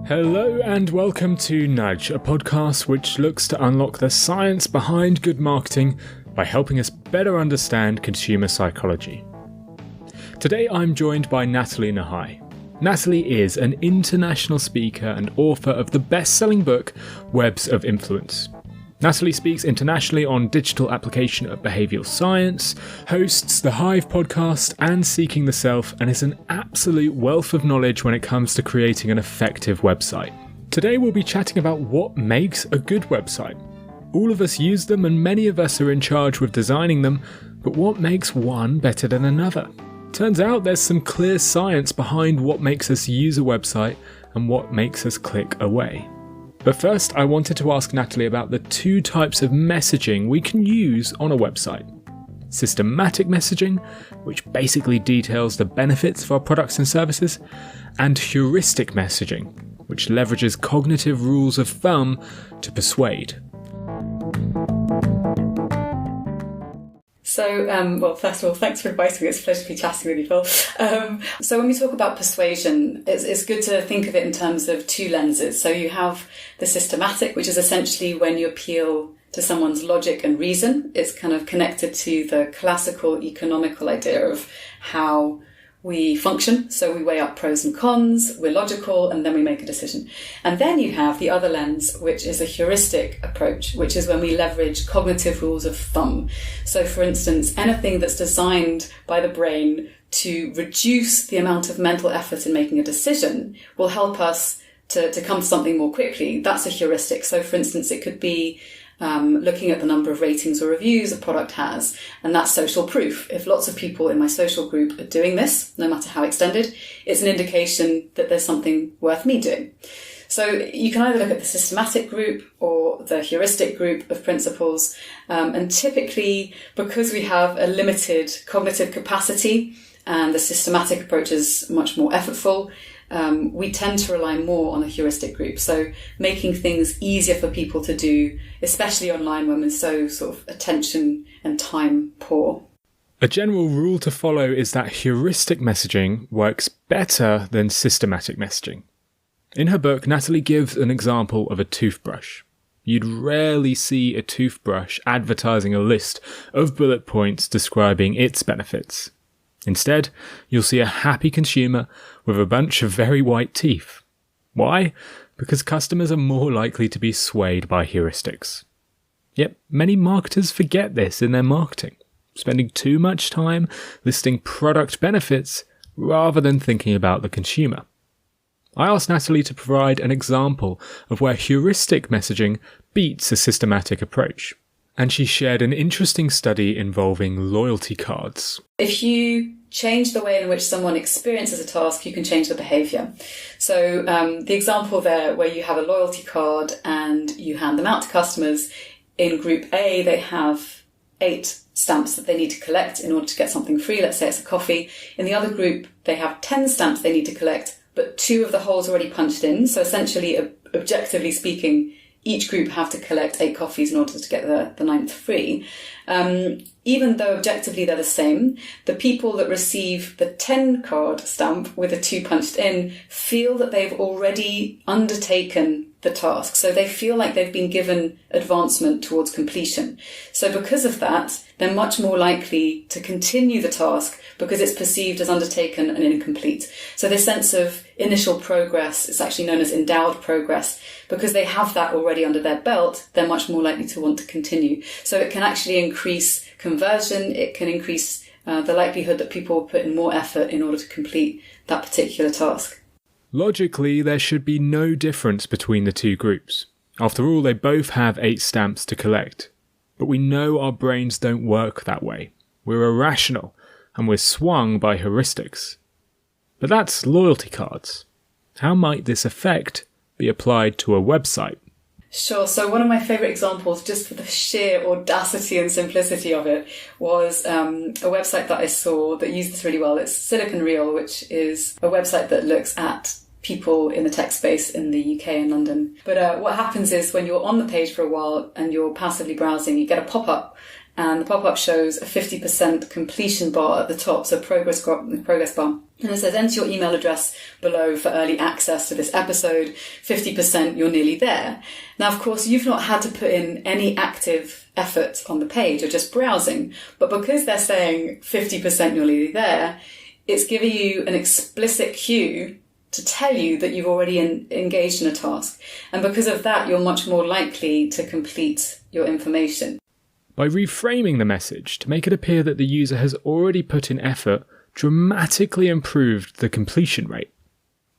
Hello and welcome to Nudge, a podcast which looks to unlock the science behind good marketing by helping us better understand consumer psychology. Today I'm joined by Natalie Nahai. Natalie is an international speaker and author of the best-selling book Webs of Influence. Natalie speaks internationally on digital application of behavioural science, hosts the Hive podcast and Seeking the Self, and is an absolute wealth of knowledge when it comes to creating an effective website. Today we'll be chatting about what makes a good website. All of us use them and many of us are in charge with designing them, but what makes one better than another? Turns out there's some clear science behind what makes us use a website and what makes us click away. But first, I wanted to ask Natalie about the two types of messaging we can use on a website. Systematic messaging, which basically details the benefits of our products and services, and heuristic messaging, which leverages cognitive rules of thumb to persuade. So, first of all, thanks for inviting me. It's a pleasure to be chatting with you, Phil. So when we talk about persuasion, it's good to think of it in terms of two lenses. So you have the systematic, which is essentially when you appeal to someone's logic and reason. It's kind of connected to the classical economical idea of how we function. So we weigh up pros and cons, we're logical, and then we make a decision. And then you have the other lens, which is a heuristic approach, which is when we leverage cognitive rules of thumb. So for instance, anything that's designed by the brain to reduce the amount of mental effort in making a decision will help us to come to something more quickly. That's a heuristic. So for instance, it could be looking at the number of ratings or reviews a product has, and that's social proof. If lots of people in my social group are doing this, no matter how extended, it's an indication that there's something worth me doing. So you can either look at the systematic group or the heuristic group of principles, and typically, because we have a limited cognitive capacity and the systematic approach is much more effortful, we tend to rely more on the heuristic group. So making things easier for people to do, especially online when we're so sort of attention and time poor. A general rule to follow is that heuristic messaging works better than systematic messaging. In her book, Natalie gives an example of a toothbrush. You'd rarely see a toothbrush advertising a list of bullet points describing its benefits. Instead, you'll see a happy consumer with a bunch of very white teeth. Why? Because customers are more likely to be swayed by heuristics. Yet many marketers forget this in their marketing, spending too much time listing product benefits rather than thinking about the consumer. I asked Natalie to provide an example of where heuristic messaging beats a systematic approach. And she shared an interesting study involving loyalty cards. If you change the way in which someone experiences a task, you can change the behaviour. So the example there where you have a loyalty card and you hand them out to customers, in Group A they have 8 stamps that they need to collect in order to get something free. Let's say it's a coffee. In the other group they have 10 stamps they need to collect, but 2 of the holes already punched in. So essentially, objectively speaking, each group have to collect 8 coffees in order to get the 9th free. Even though objectively they're the same, the people that receive the 10 card stamp with a 2 punched in feel that they've already undertaken the task. So they feel like they've been given advancement towards completion. So because of that, they're much more likely to continue the task because it's perceived as undertaken and incomplete. So this sense of initial progress is actually known as endowed progress. Because they have that already under their belt, they're much more likely to want to continue. So it can actually increase conversion. It can increase the likelihood that people will put in more effort in order to complete that particular task. Logically, there should be no difference between the two groups. After all, they both have 8 stamps to collect. But we know our brains don't work that way. We're irrational, and we're swung by heuristics. But that's loyalty cards. How might this effect be applied to a website? Sure. So one of my favourite examples, just for the sheer audacity and simplicity of it, was a website that I saw that used this really well. It's Silicon Reel, which is a website that looks at people in the tech space in the UK and London. But what happens is when you're on the page for a while and you're passively browsing, you get a pop-up and the pop-up shows a 50% completion bar at the top, so progress bar. And it says, enter your email address below for early access to this episode. 50%, you're nearly there. Now, of course, you've not had to put in any active effort on the page. You're just browsing. But because they're saying 50% you're nearly there, it's giving you an explicit cue to tell you that you've already engaged in a task. And because of that, you're much more likely to complete your information. By reframing the message to make it appear that the user has already put in effort, dramatically improved the completion rate.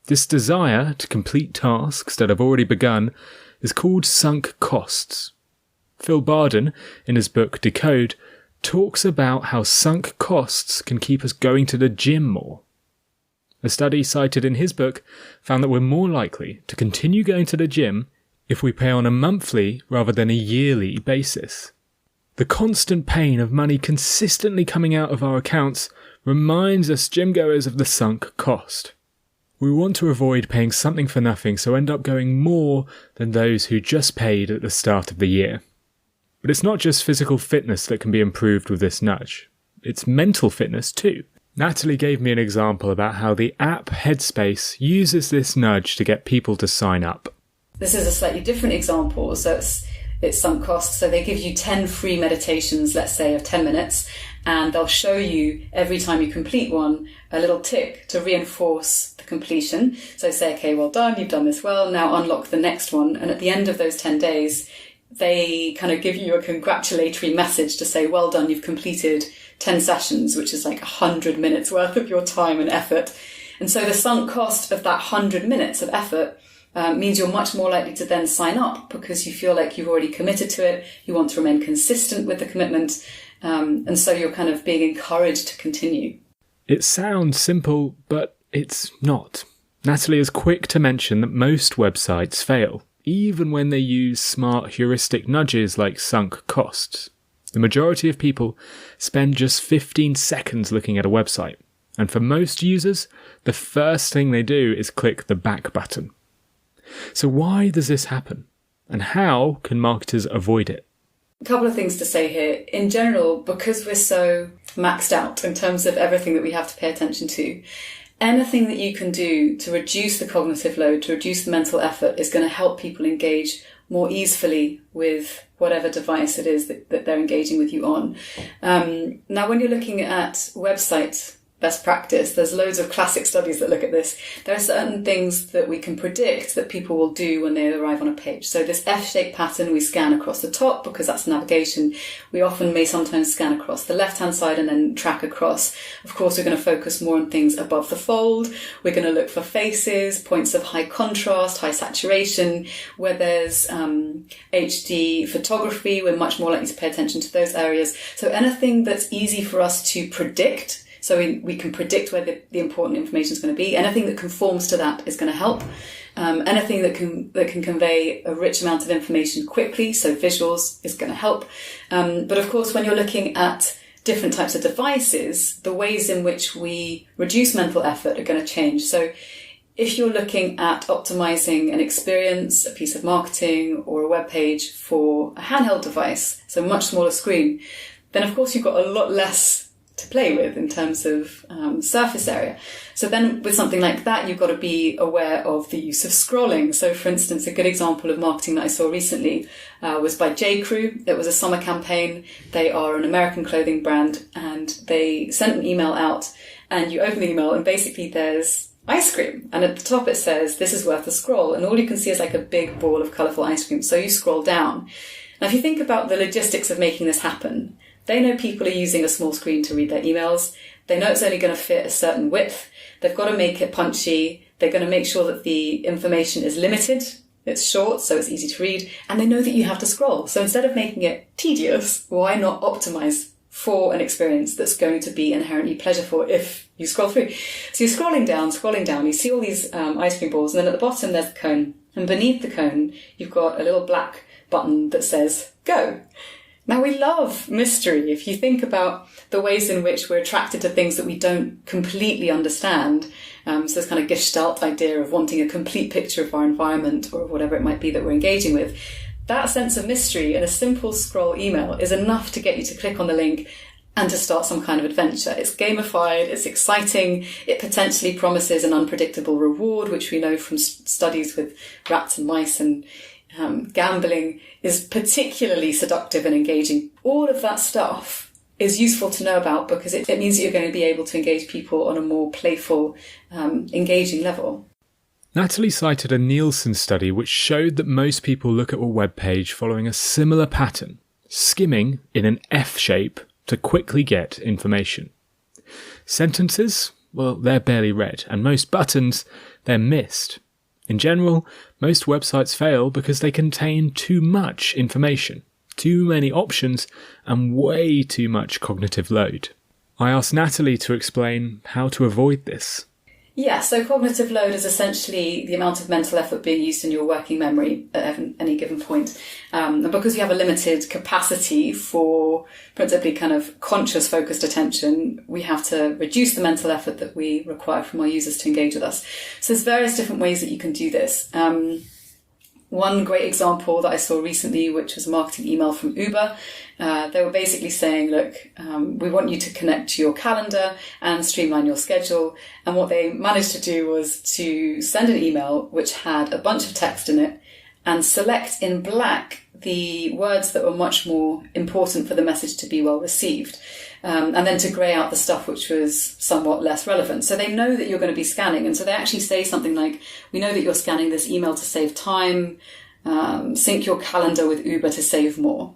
This desire to complete tasks that have already begun is called sunk costs. Phil Barden, in his book Decode, talks about how sunk costs can keep us going to the gym more. A study cited in his book found that we're more likely to continue going to the gym if we pay on a monthly rather than a yearly basis. The constant pain of money consistently coming out of our accounts reminds us gym-goers of the sunk cost. We want to avoid paying something for nothing, so end up going more than those who just paid at the start of the year. But it's not just physical fitness that can be improved with this nudge. It's mental fitness too. Natalie gave me an example about how the app Headspace uses this nudge to get people to sign up. This is a slightly different example, so it's sunk cost. So they give you 10 free meditations, let's say, of 10 minutes, and they'll show you every time you complete one a little tick to reinforce the completion. So say, okay, well done, you've done this well, now unlock the next one. And at the end of those 10 days, they kind of give you a congratulatory message to say, well done, you've completed 10 sessions, which is like 100 minutes worth of your time and effort. And so the sunk cost of that 100 minutes of effort means you're much more likely to then sign up because you feel like you've already committed to it. You want to remain consistent with the commitment. And so you're kind of being encouraged to continue. It sounds simple, but it's not. Natalie is quick to mention that most websites fail, even when they use smart heuristic nudges like sunk costs. The majority of people spend just 15 seconds looking at a website. And for most users, the first thing they do is click the back button. So why does this happen? And how can marketers avoid it? A couple of things to say here. In general, because we're so maxed out in terms of everything that we have to pay attention to, anything that you can do to reduce the cognitive load, to reduce the mental effort, is going to help people engage more easily with whatever device it is that they're engaging with you on. Now, when you're looking at website best practice, there's loads of classic studies that look at this. There are certain things that we can predict that people will do when they arrive on a page. So this F-shaped pattern, we scan across the top because that's navigation. We often may sometimes scan across the left-hand side and then track across. Of course, we're going to focus more on things above the fold. We're going to look for faces, points of high contrast, high saturation. Where there's HD photography, we're much more likely to pay attention to those areas. So anything that's easy for us to predict, so we can predict where the important information is going to be. Anything that conforms to that is going to help. Anything that can convey a rich amount of information quickly, so visuals, is going to help. But of course, when you're looking at different types of devices, the ways in which we reduce mental effort are going to change. So if you're looking at optimizing an experience, a piece of marketing, or a web page for a handheld device, so a much smaller screen, then of course you've got a lot less to play with in terms of surface area. So then with something like that, you've got to be aware of the use of scrolling. So for instance, a good example of marketing that I saw recently was by J.Crew. It was a summer campaign. They are an American clothing brand, and they sent an email out, and you open the email and basically there's ice cream. And at the top it says, this is worth a scroll. And all you can see is like a big ball of colourful ice cream. So you scroll down. Now, if you think about the logistics of making this happen, they know people are using a small screen to read their emails. They know it's only going to fit a certain width. They've got to make it punchy. They're going to make sure that the information is limited. It's short, so it's easy to read. And they know that you have to scroll. So instead of making it tedious, why not optimize for an experience that's going to be inherently pleasurable if you scroll through? So you're scrolling down. You see all these ice cream balls. And then at the bottom, there's the cone. And beneath the cone, you've got a little black button that says, go. Now, we love mystery. If you think about the ways in which we're attracted to things that we don't completely understand, so this kind of gestalt idea of wanting a complete picture of our environment or whatever it might be that we're engaging with, that sense of mystery in a simple scroll email is enough to get you to click on the link and to start some kind of adventure. It's gamified, it's exciting, it potentially promises an unpredictable reward, which we know from studies with rats and mice and gambling is particularly seductive and engaging. All of that stuff is useful to know about because it means that you're going to be able to engage people on a more playful, engaging level. Natalie cited a Nielsen study which showed that most people look at a web page following a similar pattern, skimming in an F shape to quickly get information. Sentences, well, they're barely read, and most buttons, they're missed. In general, most websites fail because they contain too much information, too many options, and way too much cognitive load. I asked Natalie to explain how to avoid this. Yeah, so cognitive load is essentially the amount of mental effort being used in your working memory at any given point. And because you have a limited capacity for principally kind of conscious focused attention, we have to reduce the mental effort that we require from our users to engage with us. So there's various different ways that you can do this. One great example that I saw recently, which was a marketing email from Uber, they were basically saying, look, we want you to connect to your calendar and streamline your schedule. And what they managed to do was to send an email which had a bunch of text in it and select in black the words that were much more important for the message to be well received. And then to grey out the stuff which was somewhat less relevant. So they know that you're going to be scanning. And so they actually say something like, we know that you're scanning this email to save time, sync your calendar with Uber to save more.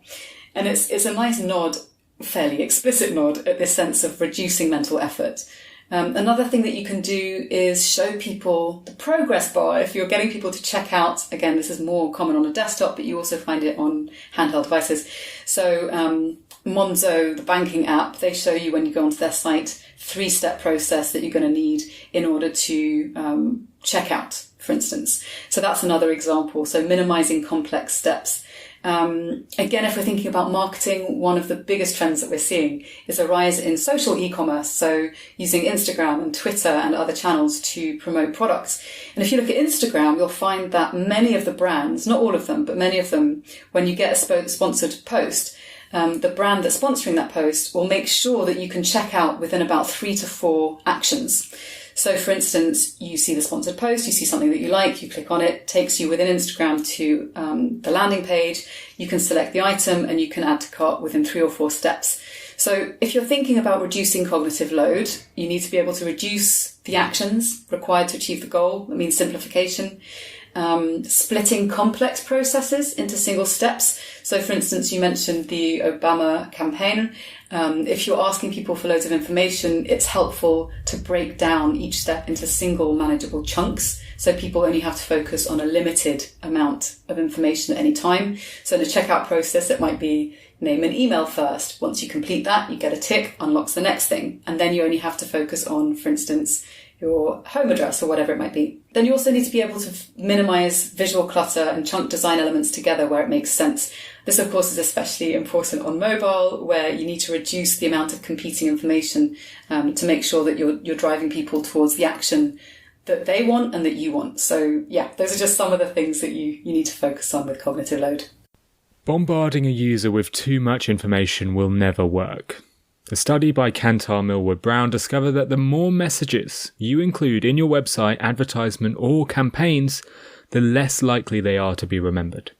And it's a nice nod, fairly explicit nod, at this sense of reducing mental effort. Another thing that you can do is show people the progress bar. If you're getting people to check out, again, this is more common on a desktop, but you also find it on handheld devices. So Monzo, the banking app, they show you when you go onto their site, 3-step process that you're going to need in order to check out, for instance. So that's another example. So minimizing complex steps. Again, if we're thinking about marketing, one of the biggest trends that we're seeing is a rise in social e-commerce. So using Instagram and Twitter and other channels to promote products. And if you look at Instagram, you'll find that many of the brands, not all of them, but many of them, when you get a sponsored post, the brand that's sponsoring that post will make sure that you can check out within about 3 to 4 actions. So for instance, you see the sponsored post, you see something that you like, you click on it, takes you within Instagram to the landing page, you can select the item and you can add to cart within 3 or 4 steps. So if you're thinking about reducing cognitive load, you need to be able to reduce the actions required to achieve the goal. That means simplification. Splitting complex processes into single steps. So for instance, you mentioned the Obama campaign. If you're asking people for loads of information, it's helpful to break down each step into single manageable chunks. So people only have to focus on a limited amount of information at any time. So in the checkout process, it might be name an email first. Once you complete that, you get a tick, unlocks the next thing. And then you only have to focus on, for instance, your home address or whatever it might be. Then you also need to be able to minimize visual clutter and chunk design elements together where it makes sense. This, of course, is especially important on mobile, where you need to reduce the amount of competing information to make sure that you're driving people towards the action that they want and that you want. So yeah, those are just some of the things that you need to focus on with cognitive load. Bombarding a user with too much information will never work. A study by Kantar Millward Brown discovered that the more messages you include in your website, advertisement or campaigns, the less likely they are to be remembered.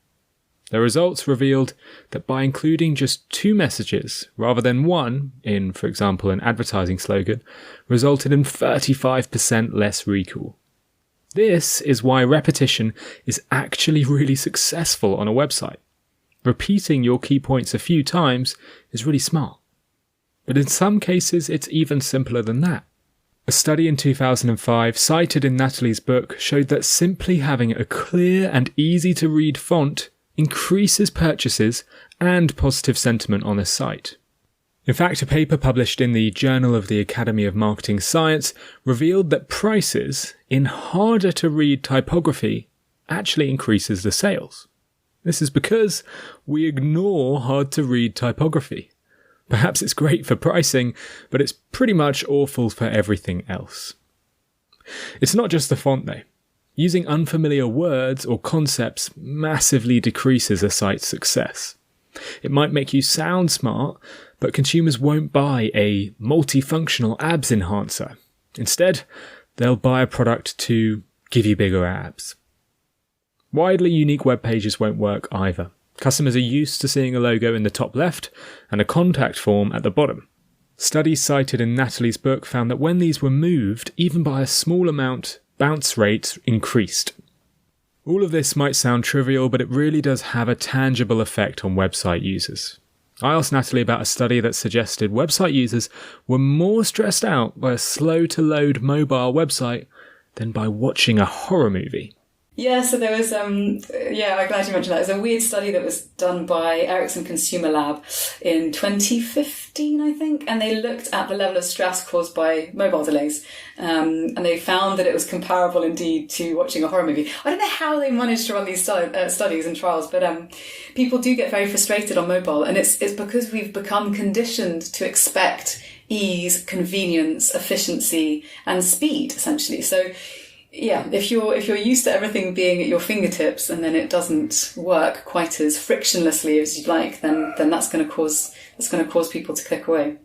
The results revealed that by including just 2 messages rather than 1 in, for example, an advertising slogan, resulted in 35% less recall. This is why repetition is actually really successful on a website. Repeating your key points a few times is really smart. But in some cases, it's even simpler than that. A study in 2005, cited in Natalie's book, showed that simply having a clear and easy-to-read font increases purchases and positive sentiment on a site. In fact, a paper published in the Journal of the Academy of Marketing Science revealed that prices in harder-to-read typography actually increases the sales. This is because we ignore hard-to-read typography. Perhaps it's great for pricing, but it's pretty much awful for everything else. It's not just the font though. Using unfamiliar words or concepts massively decreases a site's success. It might make you sound smart, but consumers won't buy a multifunctional abs enhancer. Instead, they'll buy a product to give you bigger abs. Widely unique web pages won't work either. Customers are used to seeing a logo in the top left and a contact form at the bottom. Studies cited in Natalie's book found that when these were moved, even by a small amount, bounce rates increased. All of this might sound trivial, but it really does have a tangible effect on website users. I asked Natalie about a study that suggested website users were more stressed out by a slow-to-load mobile website than by watching a horror movie. Yeah, so there was, I'm glad you mentioned that. There's a weird study that was done by Ericsson Consumer Lab in 2015, I think, and they looked at the level of stress caused by mobile delays, and they found that it was comparable indeed to watching a horror movie. I don't know how they managed to run these studies and trials, but people do get very frustrated on mobile, and it's because we've become conditioned to expect ease, convenience, efficiency, and speed, essentially. So yeah, if you're used to everything being at your fingertips and then it doesn't work quite as frictionlessly as you'd like, then that's going to cause people to click away.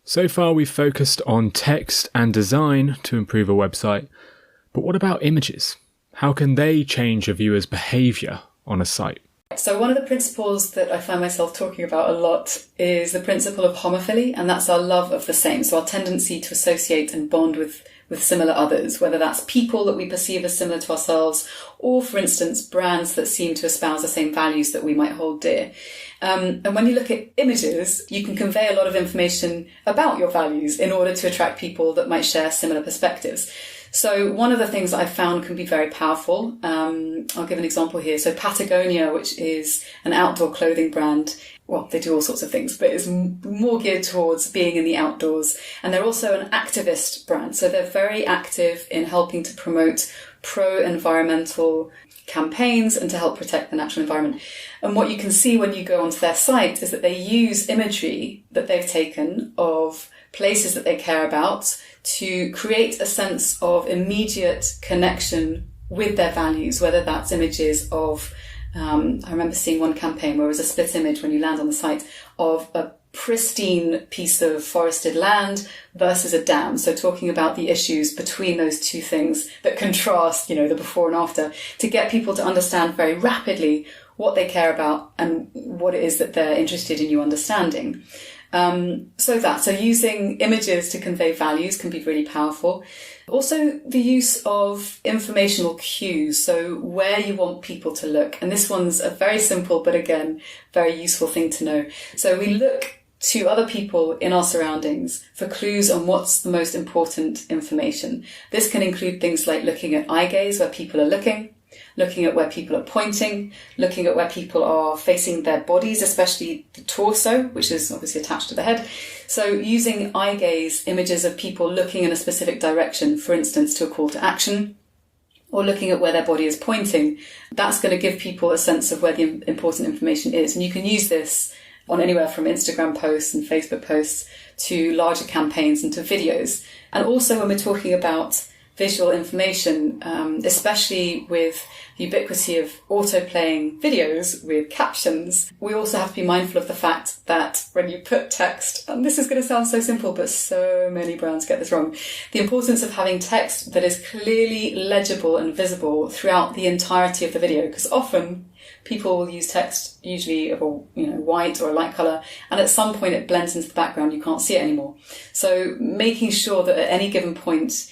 So far we've focused on text and design to improve a website, but what about images? How can they change a viewer's behaviour on a site? So one of the principles that I find myself talking about a lot is the principle of homophily, and that's our love of the same. So our tendency to associate and bond with similar others, whether that's people that we perceive as similar to ourselves, or, for instance, brands that seem to espouse the same values that we might hold dear. And when you look at images, you can convey a lot of information about your values in order to attract people that might share similar perspectives. So one of the things that I've found can be very powerful. I'll give an example here. So Patagonia, which is an outdoor clothing brand, well, they do all sorts of things, but it's more geared towards being in the outdoors. And they're also an activist brand. So they're very active in helping to promote pro-environmental campaigns and to help protect the natural environment. And what you can see when you go onto their site is that they use imagery that they've taken of places that they care about to create a sense of immediate connection with their values, whether that's images of I remember seeing one campaign where it was a split image when you land on the site of a pristine piece of forested land versus a dam. So talking about the issues between those two things that contrast, the before and after, to get people to understand very rapidly what they care about and what it is that they're interested in you understanding. So using images to convey values can be really powerful. Also, the use of informational cues, so where you want people to look. And this one's a very simple, but again, very useful thing to know. So we look to other people in our surroundings for clues on what's the most important information. This can include things like looking at eye gaze, where people are looking at where people are pointing, looking at where people are facing their bodies, especially the torso, which is obviously attached to the head. So using eye gaze, images of people looking in a specific direction, for instance, to a call to action, or looking at where their body is pointing, that's going to give people a sense of where the important information is. And you can use this on anywhere from Instagram posts and Facebook posts to larger campaigns and to videos. And also when we're talking about visual information, especially with the ubiquity of auto-playing videos with captions, we also have to be mindful of the fact that when you put text, and this is going to sound so simple, but so many brands get this wrong, the importance of having text that is clearly legible and visible throughout the entirety of the video, because often people will use text usually of a white or a light colour, and at some point it blends into the background, you can't see it anymore. So making sure that at any given point,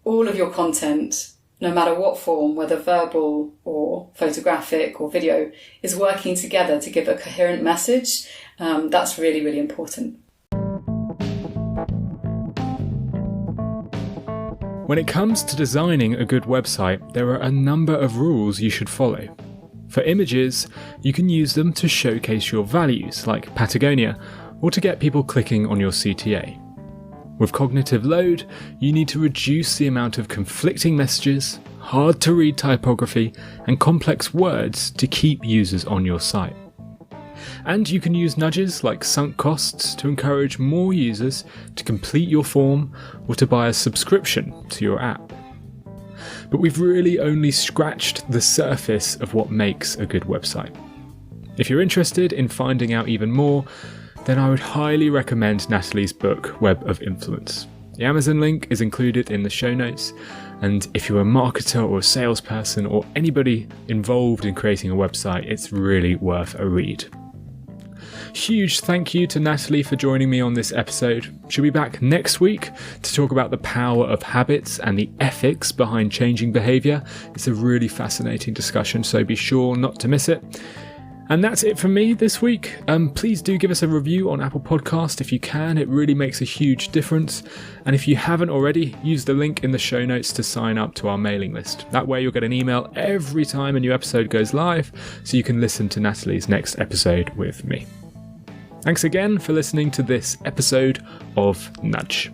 all of your content, no matter what form, whether verbal or photographic or video, is working together to give a coherent message. That's really, really important. When it comes to designing a good website, there are a number of rules you should follow. For images, you can use them to showcase your values, like Patagonia, or to get people clicking on your CTA. With cognitive load, you need to reduce the amount of conflicting messages, hard-to-read typography, and complex words to keep users on your site. And you can use nudges like sunk costs to encourage more users to complete your form or to buy a subscription to your app. but we've really only scratched the surface of what makes a good website. If you're interested in finding out even more, then I would highly recommend Natalie's book, Web of Influence. The Amazon link is included in the show notes, and if you're a marketer or a salesperson or anybody involved in creating a website, it's really worth a read. Huge thank you to Natalie for joining me on this episode. She'll be back next week to talk about the power of habits and the ethics behind changing behaviour. It's a really fascinating discussion, so be sure not to miss it. And that's it from me this week. Please do give us a review on Apple Podcast if you can. It really makes a huge difference. And if you haven't already, use the link in the show notes to sign up to our mailing list. That way you'll get an email every time a new episode goes live, so you can listen to Natalie's next episode with me. Thanks again for listening to this episode of Nudge.